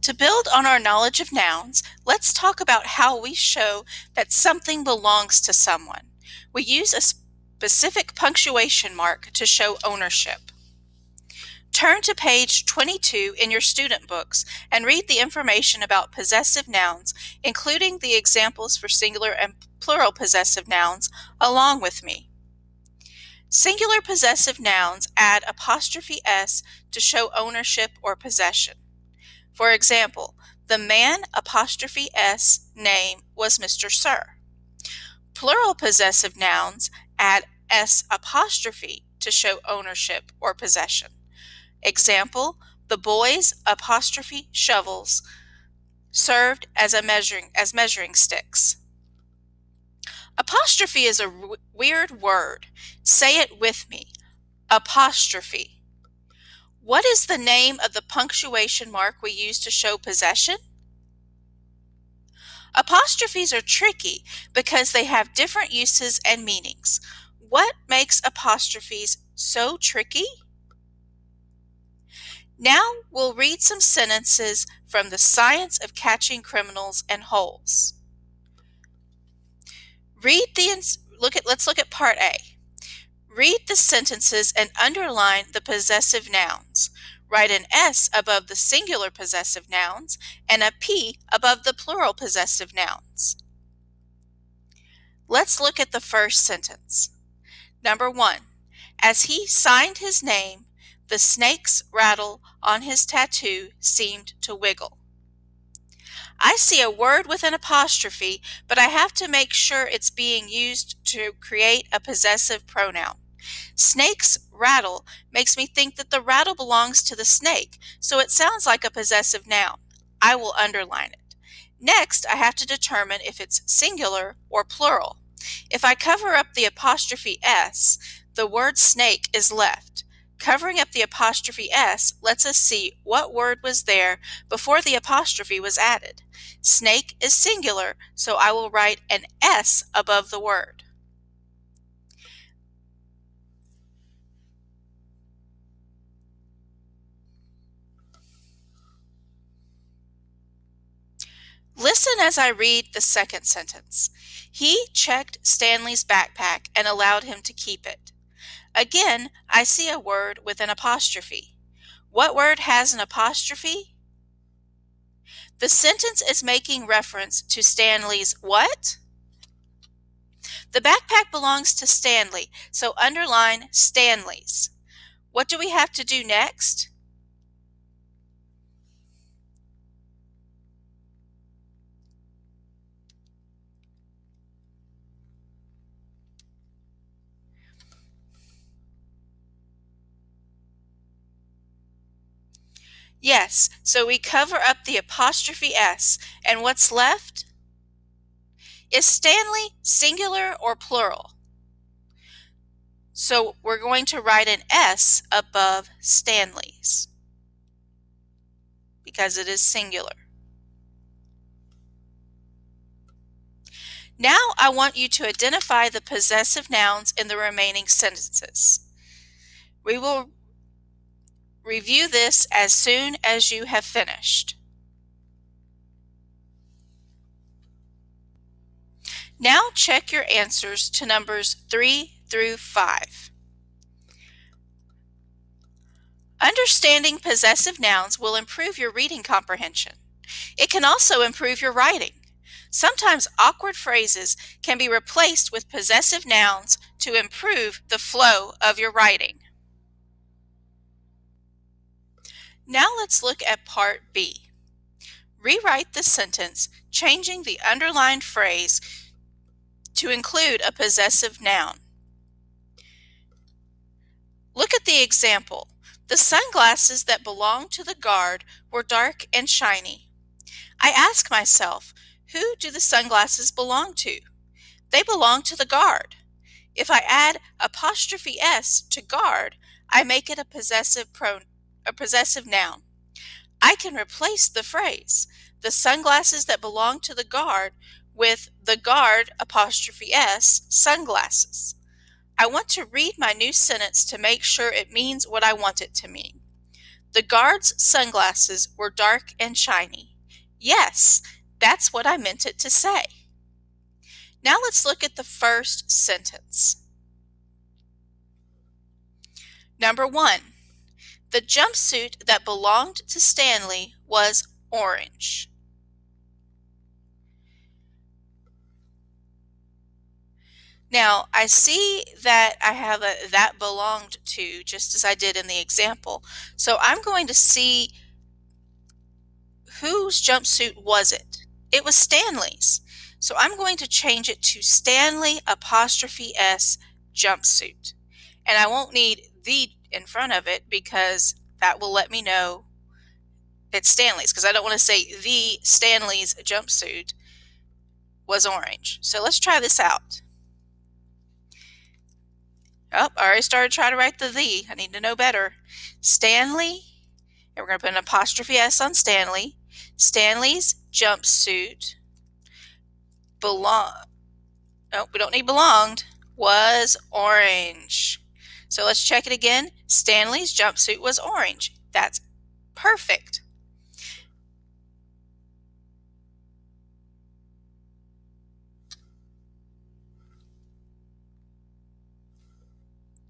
To build on our knowledge of nouns, let's talk about how we show that something belongs to someone. We use a specific punctuation mark to show ownership. Turn to page 22 in your student books and read the information about possessive nouns, including the examples for singular and plural possessive nouns, along with me. Singular possessive nouns add apostrophe s to show ownership or possession. For example, the man apostrophe s name was Mr. Sir. Plural possessive nouns add s apostrophe to show ownership or possession. Example, the boys apostrophe shovels served as measuring sticks. Apostrophe is a weird word. Say it with me. Apostrophe. What is the name of the punctuation mark we use to show possession? Apostrophes are tricky because they have different uses and meanings. What makes apostrophes so tricky? Now we'll read some sentences from The Science of Catching Criminals and Holes. Let's look at part A. Read the sentences and underline the possessive nouns. Write an S above the singular possessive nouns and a P above the plural possessive nouns. Let's look at the first sentence. Number 1. As he signed his name, the snake's rattle on his tattoo seemed to wiggle. I see a word with an apostrophe, but I have to make sure it's being used to create a possessive pronoun. Snake's rattle makes me think that the rattle belongs to the snake, so it sounds like a possessive noun. I will underline it. Next, I have to determine if it's singular or plural. If I cover up the apostrophe s, the word snake is left. Covering up the apostrophe s lets us see what word was there before the apostrophe was added. Snake is singular, so I will write an S above the word. Listen as I read the second sentence. He checked Stanley's backpack and allowed him to keep it. Again, I see a word with an apostrophe. What word has an apostrophe? The sentence is making reference to Stanley's what? The backpack belongs to Stanley, so underline Stanley's. What do we have to do next? Yes, so we cover up the apostrophe S, and what's left? Is Stanley singular or plural? So we're going to write an S above Stanley's because it is singular. Now I want you to identify the possessive nouns in the remaining sentences. We will review this as soon as you have finished. Now check your answers to numbers 3 through 5. Understanding possessive nouns will improve your reading comprehension. It can also improve your writing. Sometimes awkward phrases can be replaced with possessive nouns to improve the flow of your writing. Now let's look at part B. Rewrite the sentence, changing the underlined phrase to include a possessive noun. Look at the example. The sunglasses that belonged to the guard were dark and shiny. I ask myself, who do the sunglasses belong to? They belong to the guard. If I add apostrophe s to guard, I make it a possessive noun. I can replace the phrase, the sunglasses that belong to the guard, with the guard apostrophe s sunglasses. I want to read my new sentence to make sure it means what I want it to mean. The guard's sunglasses were dark and shiny. Yes, that's what I meant it to say. Now let's look at the first sentence. Number 1. The jumpsuit that belonged to Stanley was orange. Now, I see that I have a that belonged to, just as I did in the example. So I'm going to see whose jumpsuit was it? It was Stanley's. So I'm going to change it to Stanley apostrophe S jumpsuit. And I won't need the in front of it because that will let me know it's Stanley's, because I don't want to say the Stanley's jumpsuit was orange. So let's try this out. Oh, I already started trying to write the. I need to know better. Stanley, and we're going to put an apostrophe S on Stanley. Stanley's jumpsuit we don't need belonged, was orange. So let's check it again. Stanley's jumpsuit was orange. That's perfect.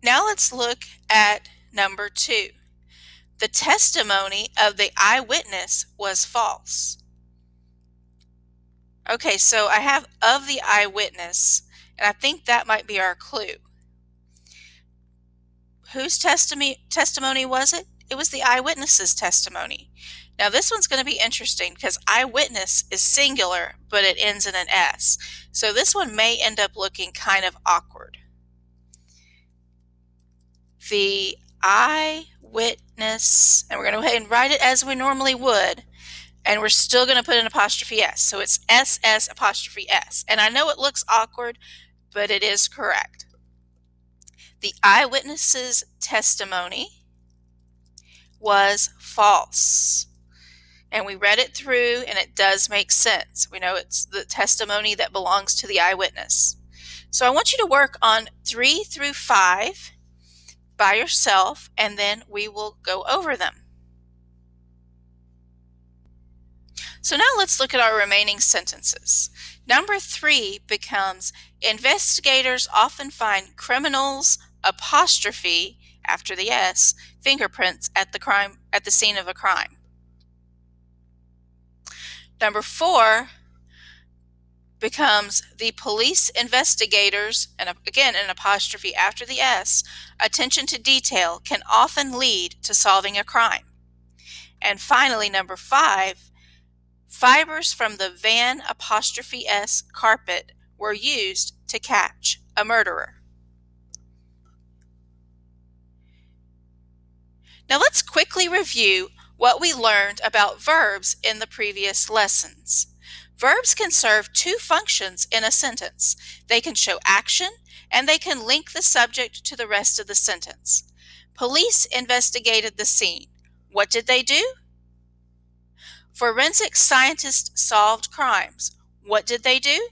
Now let's look at number 2. The testimony of the eyewitness was false. Okay, so I have of the eyewitness, and I think that might be our clue. Whose testimony was it? It was the eyewitness's testimony. Now this one's going to be interesting because eyewitness is singular, but it ends in an S. So this one may end up looking kind of awkward. The eyewitness, and we're going to go ahead and write it as we normally would, and we're still going to put an apostrophe S. So it's SS apostrophe S. And I know it looks awkward, but it is correct. The eyewitness's testimony was false. And we read it through, and it does make sense. We know it's the testimony that belongs to the eyewitness. So I want you to work on 3 through 5 by yourself, and then we will go over them. So now let's look at our remaining sentences. Number 3 becomes, investigators often find criminals' apostrophe after the S fingerprints at the scene of a crime. Number 4 becomes, the police investigators, and again an apostrophe after the S, attention to detail can often lead to solving a crime. And finally, number 5, fibers from the Van apostrophe S carpet were used to catch a murderer. Now let's quickly review what we learned about verbs in the previous lessons. Verbs can serve 2 functions in a sentence. They can show action, and they can link the subject to the rest of the sentence. Police investigated the scene. What did they do? Forensic scientists solved crimes. What did they do?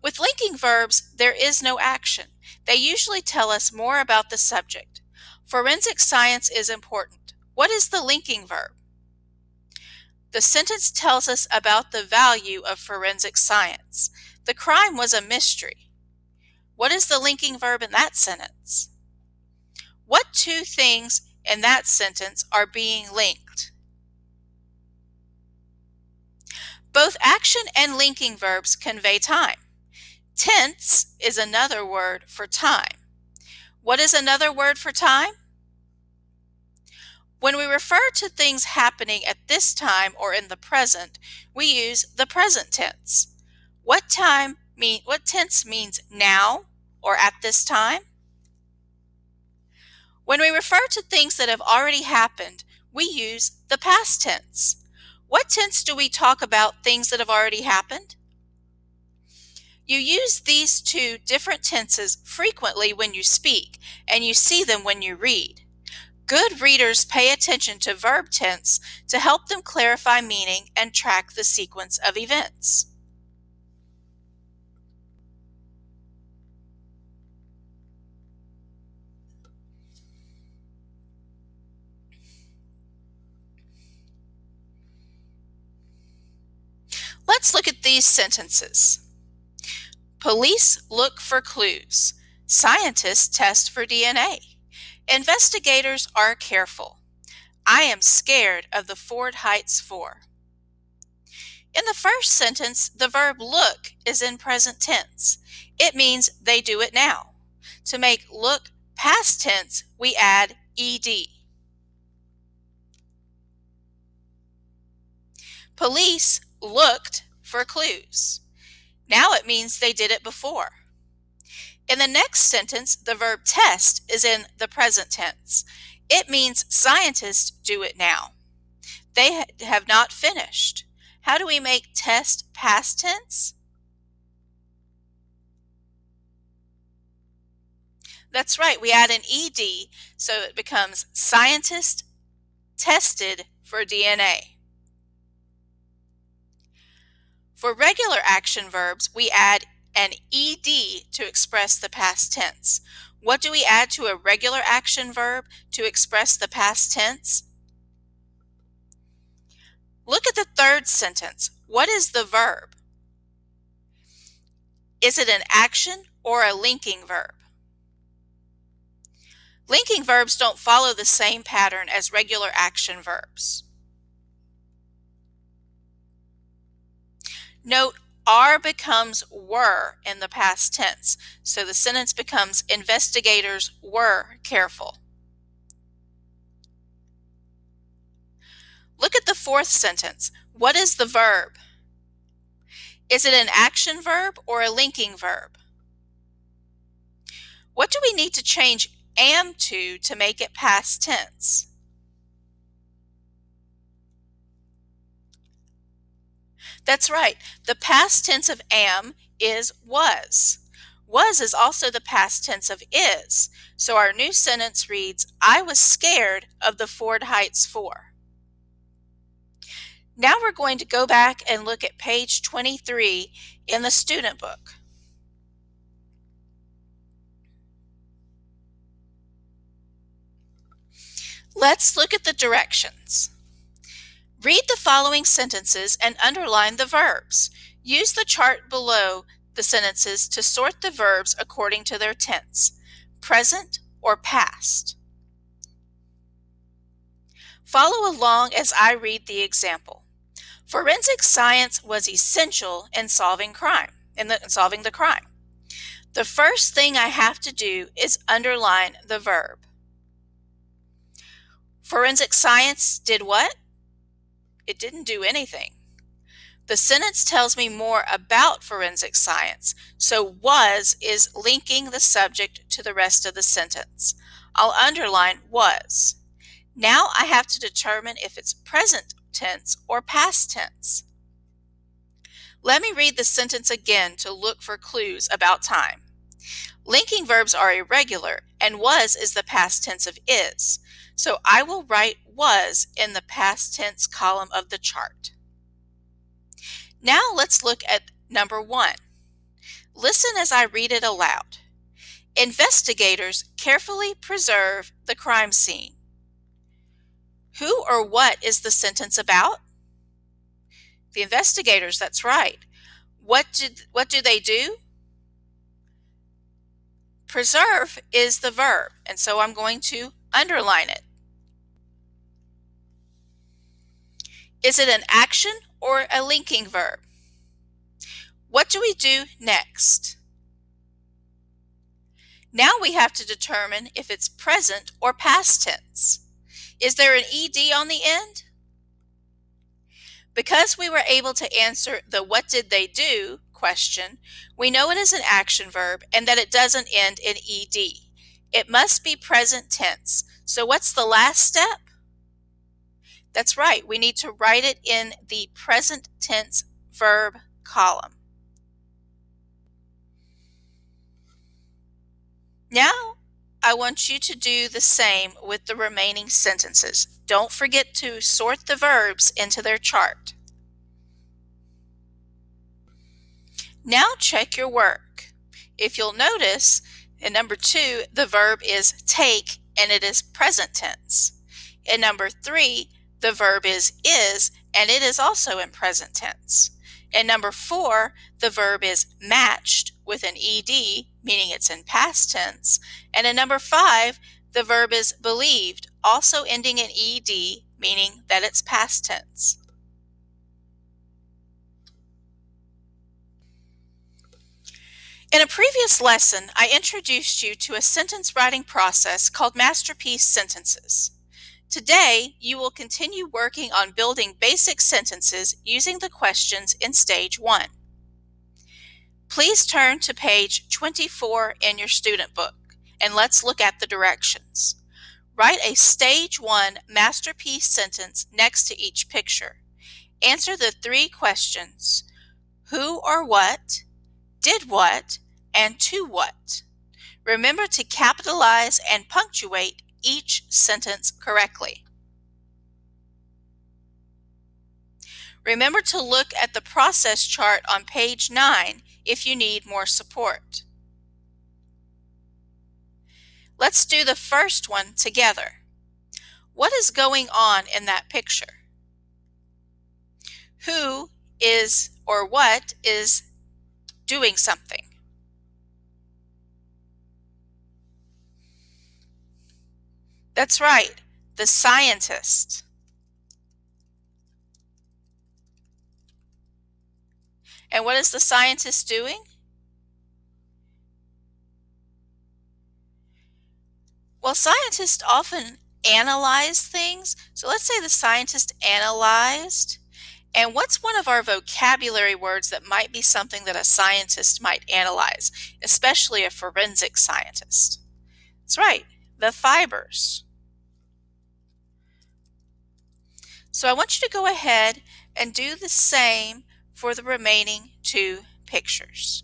With linking verbs, there is no action. They usually tell us more about the subject. Forensic science is important. What is the linking verb? The sentence tells us about the value of forensic science. The crime was a mystery. What is the linking verb in that sentence? What 2 things in that sentence are being linked? Both action and linking verbs convey time. Tense is another word for time. What is another word for time? When we refer to things happening at this time or in the present, we use the present tense. What tense means now or at this time? When we refer to things that have already happened, we use the past tense. What tense do we talk about things that have already happened? You use these 2 different tenses frequently when you speak, and you see them when you read. Good readers pay attention to verb tense to help them clarify meaning and track the sequence of events. these sentences. Police look for clues. Scientists test for DNA. Investigators are careful. I am scared of the Ford Heights 4. In the first sentence, the verb look is in present tense. It means they do it now. To make look past tense, we add ed. Police looked for clues. Now it means they did it before. In the next sentence, the verb test is in the present tense. It means scientists do it now. They have not finished. How do we make test past tense? That's right, we add an ed, so it becomes scientists tested for DNA. For regular action verbs, we add an ed to express the past tense. What do we add to a regular action verb to express the past tense? Look at the third sentence. What is the verb? Is it an action or a linking verb? Linking verbs don't follow the same pattern as regular action verbs. Note, are becomes were in the past tense, so the sentence becomes investigators were careful. Look at the fourth sentence. What is the verb? Is it an action verb or a linking verb? What do we need to change am to make it past tense? That's right. The past tense of am is was. Was is also the past tense of is. So our new sentence reads, I was scared of the Ford Heights 4. Now we're going to go back and look at page 23 in the student book. Let's look at the directions. Read the following sentences and underline the verbs. Use the chart below the sentences to sort the verbs according to their tense, present or past. Follow along as I read the example. Forensic science was essential in solving the crime. The first thing I have to do is underline the verb. Forensic science did what? It didn't do anything. The sentence tells me more about forensic science, so was is linking the subject to the rest of the sentence. I'll underline was. Now I have to determine if it's present tense or past tense. Let me read the sentence again to look for clues about time. Linking verbs are irregular, and was is the past tense of is. So I will write was in the past tense column of the chart. Now let's look at number 1. Listen as I read it aloud. Investigators carefully preserve the crime scene. Who or what is the sentence about? The investigators, that's right. What do they do? Preserve is the verb, and so I'm going to underline it. Is it an action or a linking verb? What do we do next? Now we have to determine if it's present or past tense. Is there an ed on the end? Because we were able to answer the what did they do question, we know it is an action verb and that it doesn't end in ed. It must be present tense. So what's the last step? That's right, we need to write it in the present tense verb column. Now, I want you to do the same with the remaining sentences. Don't forget to sort the verbs into their chart. Now check your work. If you'll notice, in number 2, the verb is take and it is present tense. In number 3, the verb is and it is also in present tense. In number 4, the verb is matched with an ed, meaning it's in past tense. And in number 5, the verb is believed, also ending in ed, meaning that it's past tense. In a previous lesson, I introduced you to a sentence writing process called masterpiece sentences. Today, you will continue working on building basic sentences using the questions in Stage 1. Please turn to page 24 in your student book, and let's look at the directions. Write a Stage 1 masterpiece sentence next to each picture. Answer the 3 questions: who or what, did what, and to what. Remember to capitalize and punctuate each sentence correctly. Remember to look at the process chart on page 9 if you need more support. Let's do the first one together. What is going on in that picture? Who is or what is doing something? That's right, the scientist. And what is the scientist doing? Well, scientists often analyze things. So let's say the scientist analyzed. And what's one of our vocabulary words that might be something that a scientist might analyze, especially a forensic scientist? That's right, the fibers. So I want you to go ahead and do the same for the remaining 2 pictures.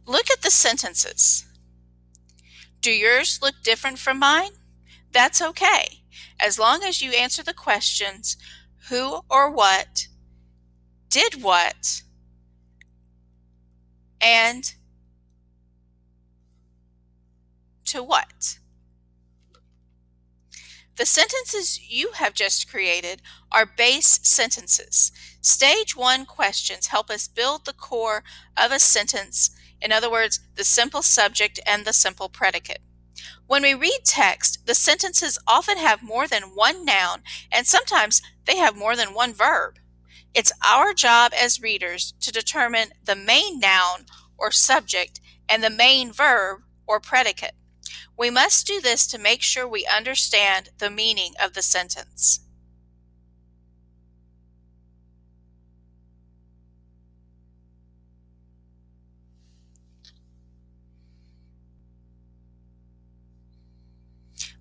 Look at the sentences. Do yours look different from mine? That's okay, as long as you answer the questions who or what, did what, and to what. The sentences you have just created are base sentences. Stage 1 questions help us build the core of a sentence, in other words, the simple subject and the simple predicate. When we read text, the sentences often have more than one noun, and sometimes they have more than one verb. It's our job as readers to determine the main noun or subject and the main verb or predicate. We must do this to make sure we understand the meaning of the sentence.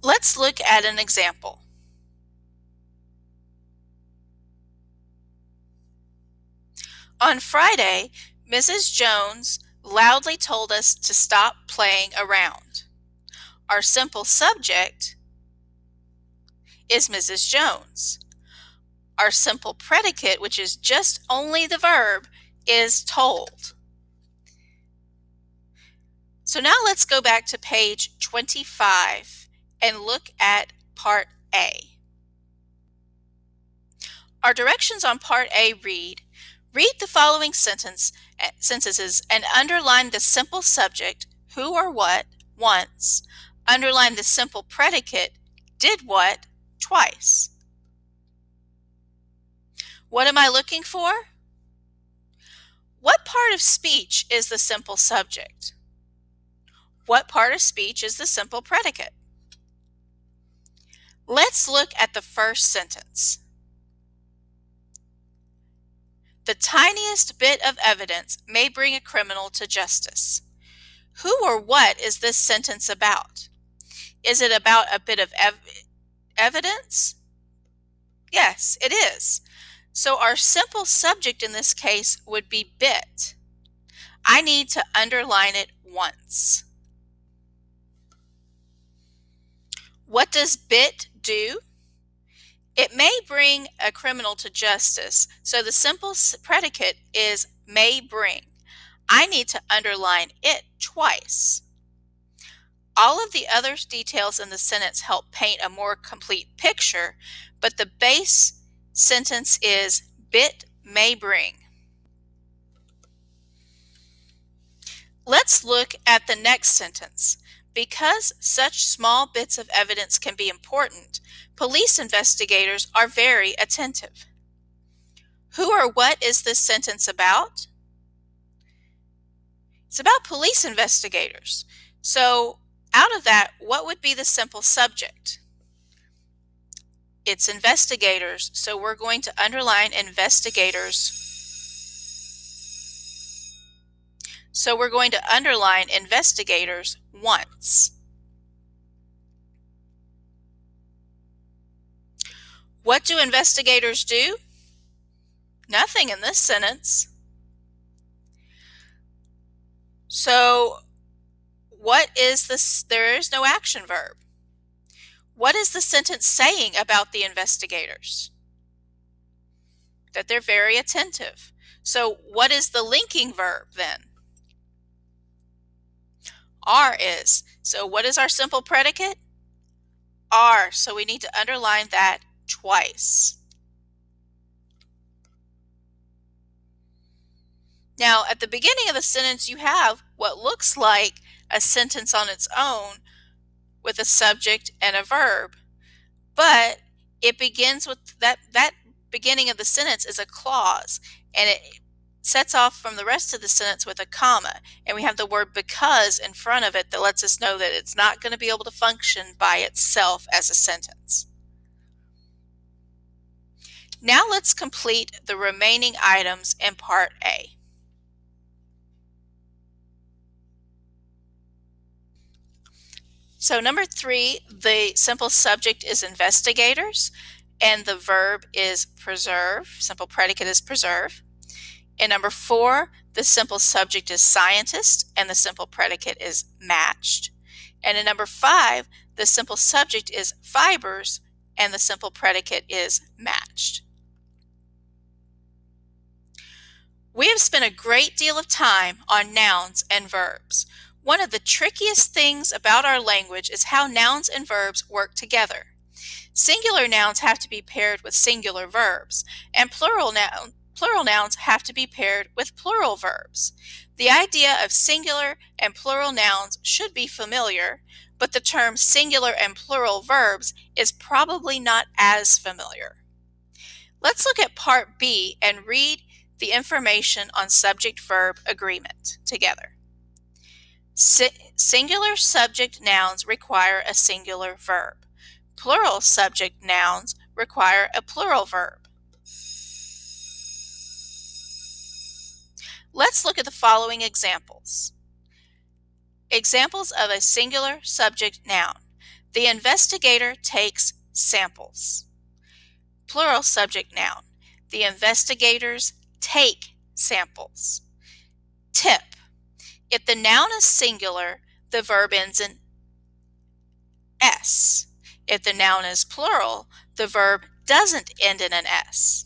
Let's look at an example. On Friday, Mrs. Jones loudly told us to stop playing around. Our simple subject is Mrs. Jones. Our simple predicate, which is just only the verb, is told. So now let's go back to page 25 and look at part A. Our directions on part A read the following sentences and underline the simple subject, who or what, once. Underline the simple predicate, did what, twice. What am I looking for? What part of speech is the simple subject? What part of speech is the simple predicate? Let's look at the first sentence. The tiniest bit of evidence may bring a criminal to justice. Who or what is this sentence about? Is it about a bit of evidence? Yes, it is. So our simple subject in this case would be bit. I need to underline it once. What does bit do? It may bring a criminal to justice, so the simple predicate is may bring. I need to underline it twice. All of the other details in the sentence help paint a more complete picture, but the base sentence is bit may bring. Let's look at the next sentence. Because such small bits of evidence can be important, police investigators are very attentive. Who or what is this sentence about? It's about police investigators. So out of that, what would be the simple subject? It's investigators, so we're going to underline investigators. So we're going to underline investigators once. What do investigators do? Nothing in this sentence. So what is this? There is no action verb. What is the sentence saying about the investigators? That they're very attentive. So what is the linking verb then? Are is. So what is our simple predicate? Are. So we need to underline that twice. Now, at the beginning of the sentence, you have what looks like a sentence on its own with a subject and a verb, but it begins with that beginning of the sentence is a clause, and it sets off from the rest of the sentence with a comma, and we have the word because in front of it that lets us know that it's not going to be able to function by itself as a sentence. Now let's complete the remaining items in Part A. So number 3, the simple subject is investigators, and the verb is preserve. Simple predicate is preserve. In number 4, the simple subject is scientist, and the simple predicate is matched. And in number 5, the simple subject is fibers, and the simple predicate is matched. We have spent a great deal of time on nouns and verbs. One of the trickiest things about our language is how nouns and verbs work together. Singular nouns have to be paired with singular verbs, and plural nouns have to be paired with plural verbs. The idea of singular and plural nouns should be familiar, but the term singular and plural verbs is probably not as familiar. Let's look at Part B and read the information on subject-verb agreement together. Singular subject nouns require a singular verb. Plural subject nouns require a plural verb. Let's look at the following examples. Examples of a singular subject noun. The investigator takes samples. Plural subject noun. The investigators take samples. Tip. If the noun is singular, the verb ends in S. If the noun is plural, the verb doesn't end in an S.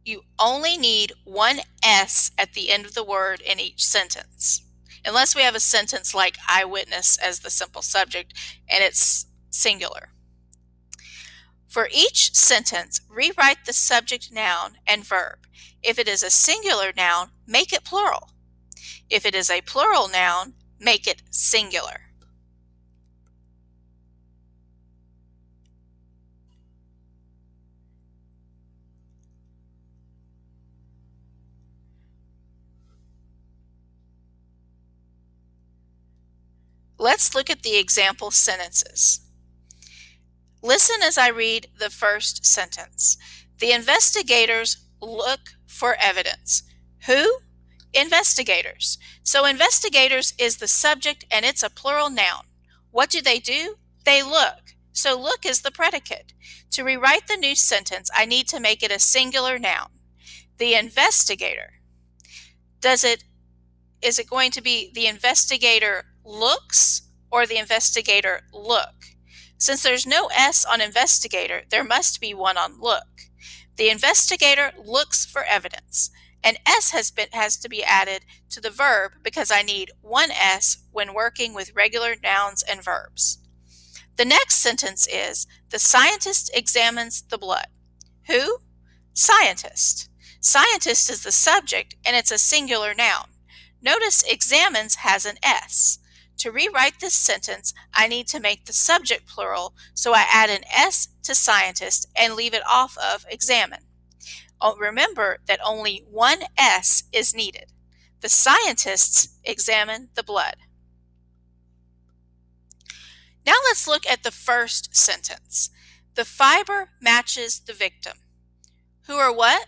You only need one S at the end of the word in each sentence, unless we have a sentence like eyewitness as the simple subject and it's singular. For each sentence, rewrite the subject noun and verb. If it is a singular noun, make it plural. If it is a plural noun, make it singular. Let's look at the example sentences. Listen as I read the first sentence. The investigators look for evidence. Who? Investigators. So investigators is the subject and it's a plural noun. What do? They look. So look is the predicate. To rewrite the new sentence, I need to make it a singular noun. The investigator. Is it going to be the investigator looks or the investigator look? Since there's no S on investigator, there must be one on look. The investigator looks for evidence. An S has to be added to the verb because I need one S when working with regular nouns and verbs. The next sentence is, the scientist examines the blood. Who? Scientist. Scientist is the subject and it's a singular noun. Notice examines has an S. To rewrite this sentence, I need to make the subject plural, so I add an S to scientist and leave it off of examine. Remember that only one S is needed. The scientists examine the blood. Now let's look at the first sentence. The fiber matches the victim. Who or what?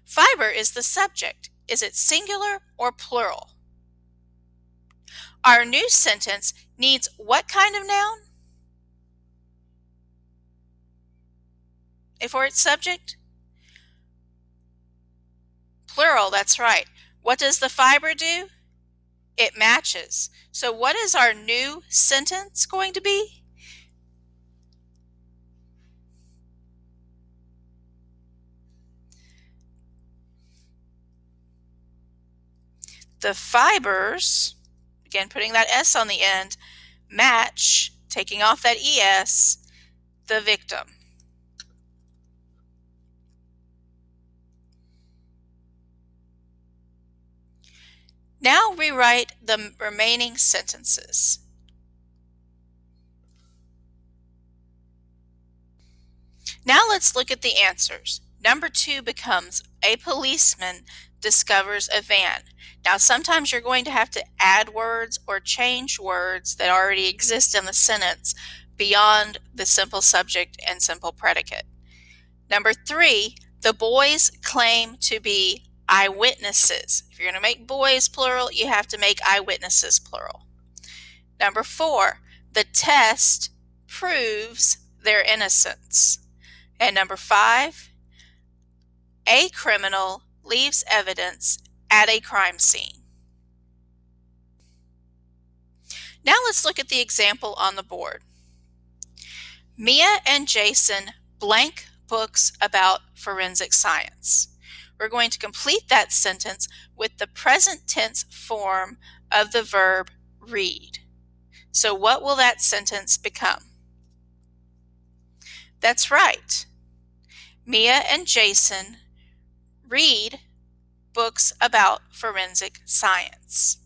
Fiber is the subject. Is it singular or plural? Our new sentence needs what kind of noun? For its subject? Plural, that's right. What does the fiber do? It matches. So what is our new sentence going to be? The fibers, again putting that S on the end, match, taking off that ES, the victim. Now rewrite the remaining sentences. Now let's look at the answers. Number 2 becomes, a policeman discovers a van. Now sometimes you're going to have to add words or change words that already exist in the sentence beyond the simple subject and simple predicate. Number 3, the boys claim to be eyewitnesses. If you're going to make boys plural, you have to make eyewitnesses plural. Number 4, the test proves their innocence. And number 5, a criminal leaves evidence at a crime scene. Now let's look at the example on the board. Mia and Jason blank books about forensic science. We're going to complete that sentence with the present tense form of the verb read. So what will that sentence become? That's right. Mia and Jason read books about forensic science.